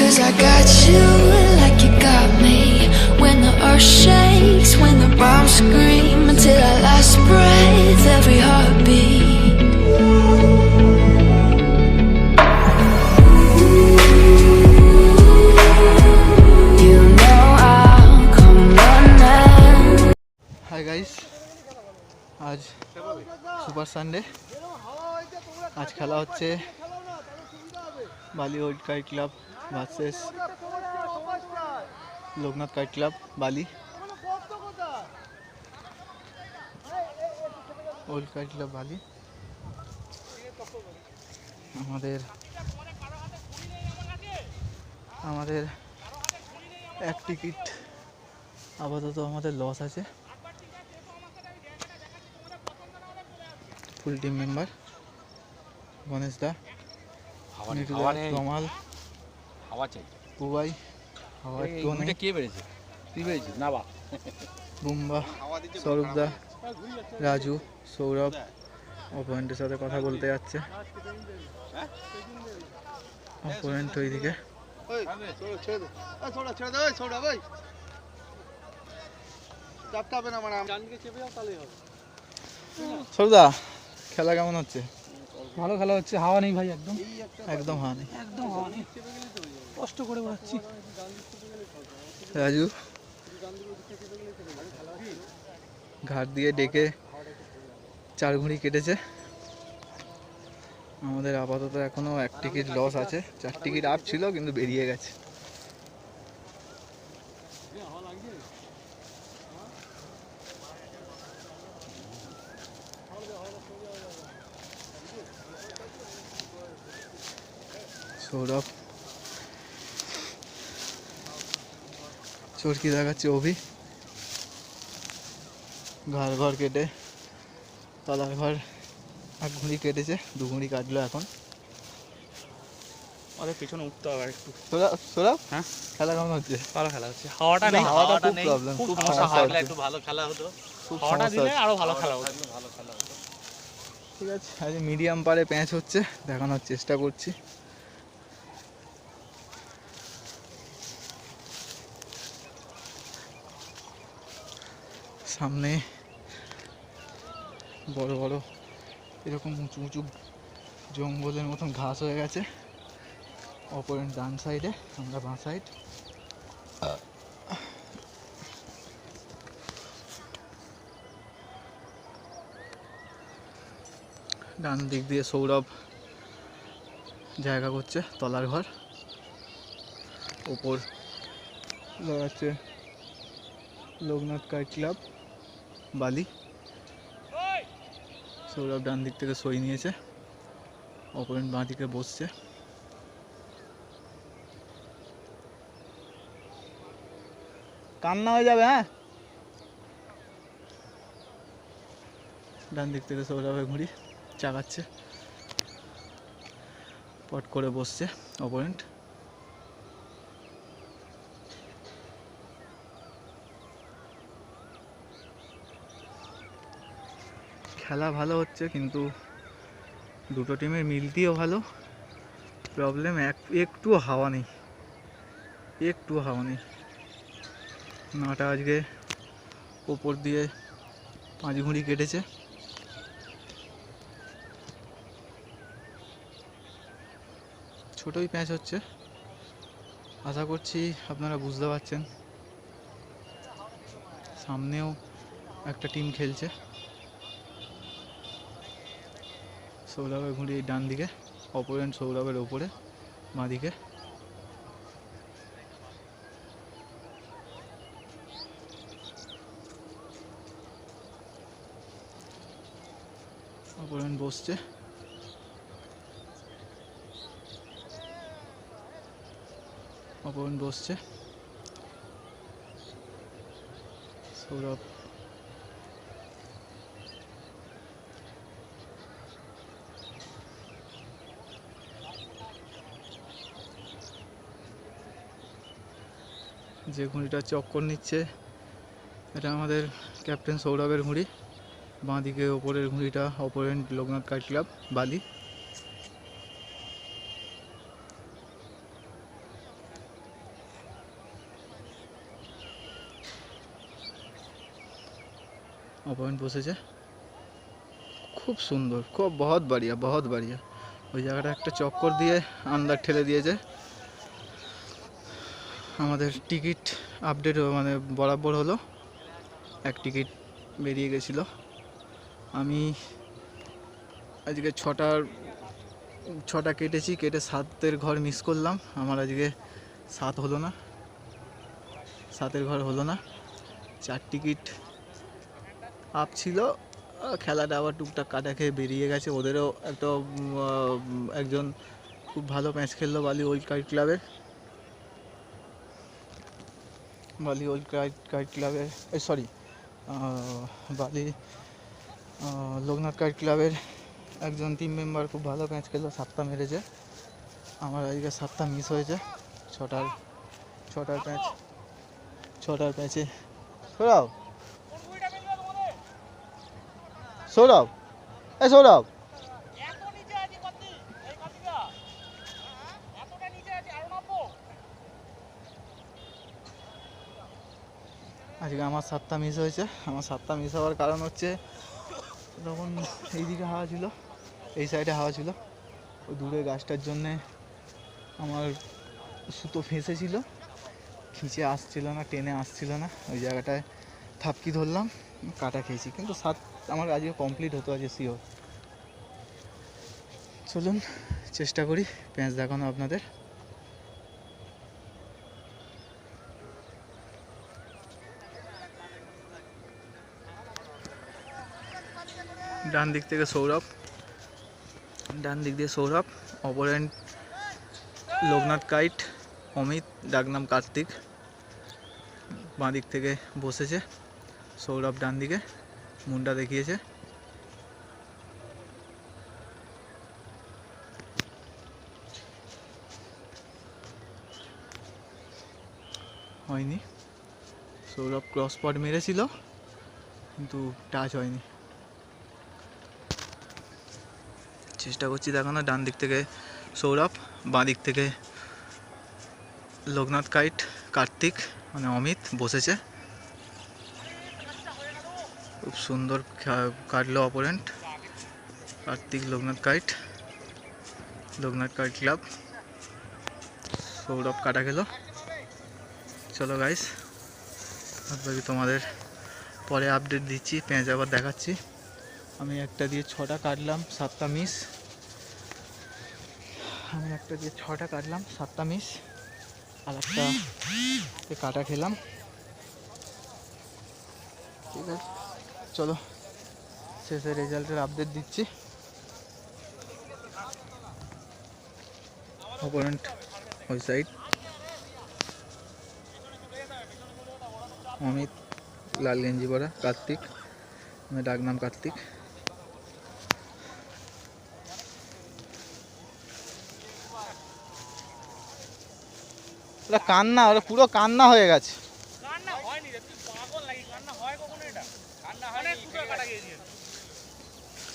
'Cause I got you like you got me. When the earth shakes, when the bombs scream, until our last breath, every heartbeat. You know I'll come running. Hi guys, আজ super Sunday. আজ খেলা হচ্ছে বালি old kite club versus Loknath kite club বালি। Old kite club বালি আমাদের এক ticket আপাতত আমাদের লস আছে। ফুল টিম মেম্বার গণেশ দা, কমাল, পুবাই, হাওয়া একটু নেই, কে বেড়েছে তুই বেড়েছিস না বা বুম্বা, সৌরভ দা, রাজু, সৌরভ অপোনেন্টের সাথে কথা বলতে যাচ্ছে। অপোনেন্ট ওইদিকে। সৌরভদা, খেলা কেমন হচ্ছে? ভালো খেলা হচ্ছে, হাওয়া নেই ভাই, একদম একদম হাওয়া নেই, একদম হাওয়া নেই, কষ্ট করে বেড়াচ্ছি। রাজু ঘাট দিয়ে ডেকে 4 ঘুড়ি কেটেছে। আমাদের আপাতত এখনো এক টিকিট লস আছে, 4 টিকিট আপ ছিল কিন্তু বেরিয়ে গেছে। সৌরভ চরকি দেখাচ্ছে, অভি ঘর কেটে তলার ঘর 1 ঘুড়ি কেটেছে, 2 ঘুড়ি কাটলো এখন। ওদের পিছনে উঠতে হবে একটু। সৌরভ, হ্যাঁ খেলা কেমন হচ্ছে? ভালো খেলা হচ্ছে, হাওয়াটা নেই, হাওয়াটা খুব প্রবলেম, খুব খুব সমস্যা সমস্যা হচ্ছে। একটু ভালো খেলা হতো, খুব হাওয়াটা সমস্যা দিলে হচ্ছে। আরো ভালো খেলা হতো। ঠিক আছে, আজ মিডিয়াম পারে প্যাঁচ হচ্ছে, দেখানোর চেষ্টা করছি। সামনে বড় বড় এরকম উঁচু উঁচু জঙ্গলের মতন ঘাস হয়ে গেছে। অপোনেন্ট ডান সাইডে, আমরা বাঁ সাইড। ডান দিক দিয়ে সৌরভ জায়গা করছে, তলার ঘর। ওপর দাঁড়াচ্ছে লোকনাথ কাইট ক্লাব বালি। সৌরভ ডান দিক থেকে সই নিয়েছে, অপোনেন্ট বাঁ দিকে বসছে। কান্না হয়ে যাবে, হ্যাঁ। ডান দিক থেকে সৌরভের ঘুড়ি চাগাচ্ছে, পট করে বসছে অপোনেন্ট। খেলা ভালো হচ্ছে কিন্তু দুটো টিমের মিলতিও ভালো। প্রবলেম একটু হাওয়া নেই, একটু হাওয়া নেই। নাটা আজকে ওপর দিয়ে 5 ঘুড়ি কেটেছে। ছোটই প্যাঁচ হচ্ছে, আশা করছি আপনারা বুঝতে পারছেন। সামনেও একটা টিম খেলছে। সৌরভের ঘুড়ি ডান দিকে, অপোনেন্ট সৌরভের ওপরে বাঁ দিকে। অপোনেন্ট বসছে, অপোনেন্ট বসছে। সৌরভ যে ঘুড়িটা চক্কর নিচ্ছে এটা আমাদের ক্যাপ্টেন সৌরভের ঘুড়ি। বাঁ দিকে ওপরের ঘুড়িটা অপোনেন্ট লোকনাথ কাইট ক্লাব বালি। অপয়েন্ট বসেছে, খুব সুন্দর, খুব বহুত বাড়িয়া বহুত বাড়িয়া। ওই জায়গাটা একটা চক্কর দিয়ে আন্দার ঠেলে দিয়েছে। আমাদের টিকিট আপডেট মানে বরাবর হলো, এক টিকিট বেরিয়ে গেছিলো। আমি আজকে ছটা কেটেছি, কেটে 7-এর ঘর মিস করলাম। আমার আজকে 7 হলো না, 7-এর ঘর হলো না। 4 টিকিট আপ ছিল, খেলাটা আবার টুকটাক কাটা খেয়ে বেরিয়ে গেছে। ওদেরও একটা একজন খুব ভালো ম্যাচ খেললো বালি ওল্ড কাইট ক্লাবের, বালি ওল্ড কাইট ক্লাবের সরি বালি লোকনাথ কাইট ক্লাবের একজন টিম মেম্বার খুব ভালো ম্যাচ খেললো, 7টা মেরেছে। আমার আজকে 7টা মিস হয়েছে। ছটার ম্যাচে সৌরভ আজকে আমার 7টা মিস হয়েছে। আমার 7টা মিস হওয়ার কারণ হচ্ছে, তখন এইদিকে হাওয়া ছিল, এই সাইডে হাওয়া ছিল, ওই দূরে গাছটার জন্যে আমার সুতো ফেঁসেছিল, খিঁচে আসছিল না, টেনে আসছিল না। ওই জায়গাটায় থাপকি ধরলাম, কাটা খেয়েছি। কিন্তু 7 আমার আজকে কমপ্লিট হতো আজকে শিওর। চলুন চেষ্টা করি প্যাঁচ দেখানো আপনাদের। ডান দিক থেকে সৌরভ, ডান দিক দিয়ে সৌরভ, অপোনেন্ট লোকনাথ কাইট অমিত, ডাকনাম কার্তিক। বাঁ দিক থেকে বসেছে সৌরভ, ডান দিকে মুন্ডা দেখিয়েছে। হয়নি, সৌরভ ক্রস পট মেরেছিল কিন্তু টাচ হয়নি। চেষ্টা করছি দেখানো। ডান দিক থেকে সৌরভ, বাঁ দিক থেকে লোকনাথ কাইট কার্তিক মানে অমিত বসেছে। খুব সুন্দর কাটলো opponent Kartik, Loknath kite club. Sourav কাটা গেল। চলো গাইস, বাকি তোমাদের পরে আপডেট দিচ্ছি, প্যাঁচ আবার দেখাচ্ছি। আমি একটা দিয়ে 6টা কাটলাম, 7টা মিস। আর একটা কাটা খেলাম। ঠিক আছে, চলো শেষে রেজাল্টের আপডেট দিচ্ছি। অপোনেন্ট ওই সাইড, অমিত লাল গেঞ্জি পরা, কার্তিক ডাকনাম কার্তিক। ওটা কান্না, ওটা পুরো কান্না হয়ে গেছে।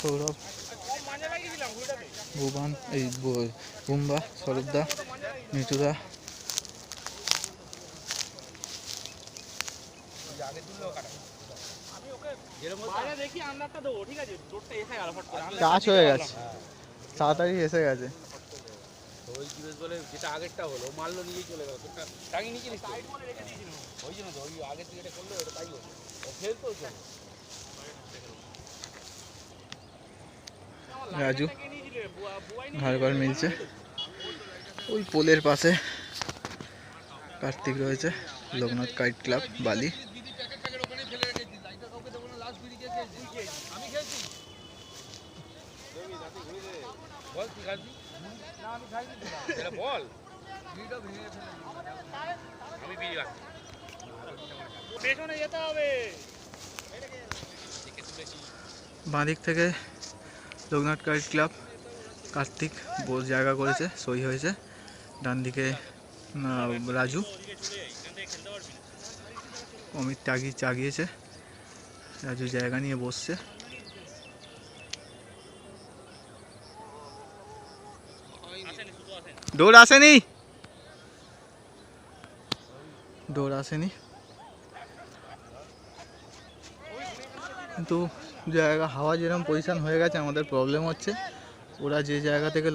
সৌরভ, ভুবন, এই বুম্বা, সৌরভদা, মিঠুদা। টাচ হয়ে গেছে, তাড়াতাড়ি এসে গেছে। ওই জিনিস বলে যেটা আগেরটা হলো মারলো নিয়েই চলে গেল, তোরটা টাঙিয়ে নিয়ে গেলিস, ওই জন্য তো ওই আগের থেকে এটা করলো, ওটা তাই হলো, ও ফেলতো। রাজু ঘর মিলছে, ওই পোলের পাশে কার্তিক রয়েছে, লোকনাথ কাইট ক্লাব বালি। বাঁ দিক থেকে লোকনাথ কাইট ক্লাব কার্তিক জায়গা করেছে, সই হয়েছে। ডান দিকে রাজু, অমিত চাগিয়েছে, রাজু জায়গা নিয়ে বসছে। দৌড় আসেনি। কিন্তু জায়গা হাওয়া যেরকম পজিশান হয়ে গেছে আমাদের প্রবলেম হচ্ছে। ওরা যে জায়গা থেকে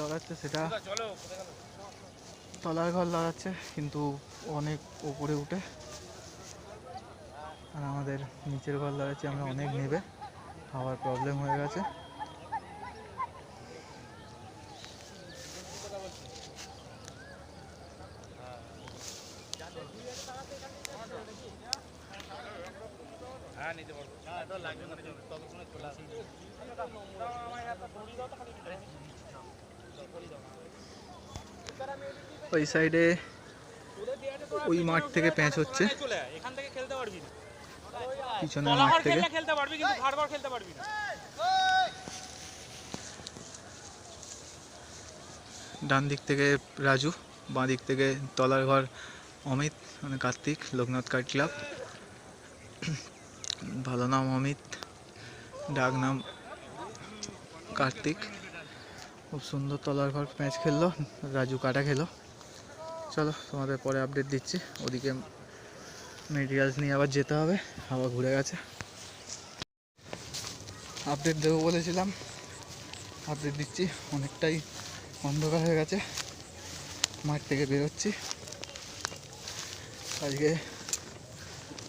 লড়াচ্ছে সেটা তলার ঘর লড়াচ্ছে, কিন্তু অনেক ওপরে উঠে, আর আমাদের নিচের ঘর লড়াচ্ছি আমরা অনেক নেবে। হাওয়ার প্রবলেম হয়ে গেছে। ওই সাইডে ওই মাঠ থেকে প্যাঁচ হচ্ছে, এখান থেকে খেলতে পারবি না, পিছনের মাঠ থেকে। খেলতে পারবি কিন্তু ঘাড় খেলতে পারবি না। ডান দিক থেকে রাজু, বাঁ দিক থেকে তলার ঘর অমিত, মানে কার্তিক, লোকনাথ কার্ড ক্লাব। ভালো নাম অমিত, ডাক নাম কার্তিক। খুব সুন্দর তলার ঘর ম্যাচ খেললো, রাজু কাটা খেলো। চলো তোমাদের পরে আপডেট দিচ্ছি। ওদিকে মেটেরিয়ালস নিয়ে আবার যেতে হবে, হাওয়া ঘুরে গেছে। আপডেট দেবো বলেছিলাম, আপডেট দিচ্ছি। অনেকটাই অন্ধকার হয়ে গেছে, মাঠ থেকে বেরোচ্ছি। আজকে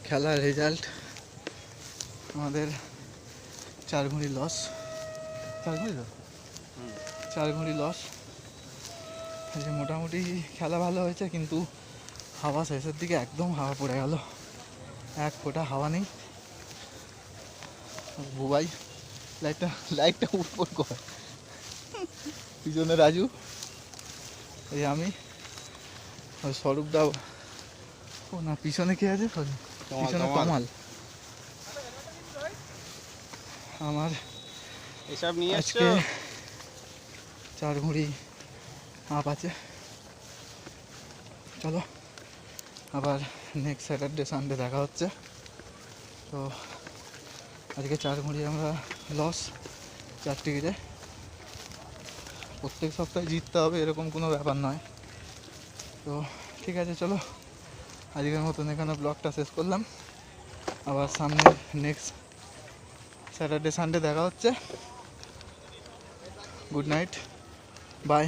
খেলার রেজাল্ট আমাদের 4 ঘুড়ি লস। 4 ঘুড়ি লস। আজকে মোটামুটি খেলা ভালো হয়েছে, কিন্তু হাওয়া শেষের দিকে একদম হাওয়া পড়ে গেল, এক ফোঁটা হাওয়া নেই। বুবাই লাইটটা উপর কর। পিছনে রাজু, এই আমি, স্বরূপ দা। ও না, পিছনে কে আছে? পিছনে কমাল। আমার এসব নিয়ে আজকে 4 ঘুড়ি আপ আছে। চলো আবার নেক্সট স্যাটারডে সানডে দেখা হচ্ছে। তো আজকে 4 ঘুড়ি আমরা লস 4 টিকিটে। প্রত্যেক সপ্তাহে জিততে হবে এরকম কোনো ব্যাপার নয়। তো ঠিক আছে, চলো আজকের মতন এখানে ব্লগটা শেষ করলাম। আবার সামনে নেক্সট স্যাটারডে সানডে দেখা হচ্ছে। Good night, by.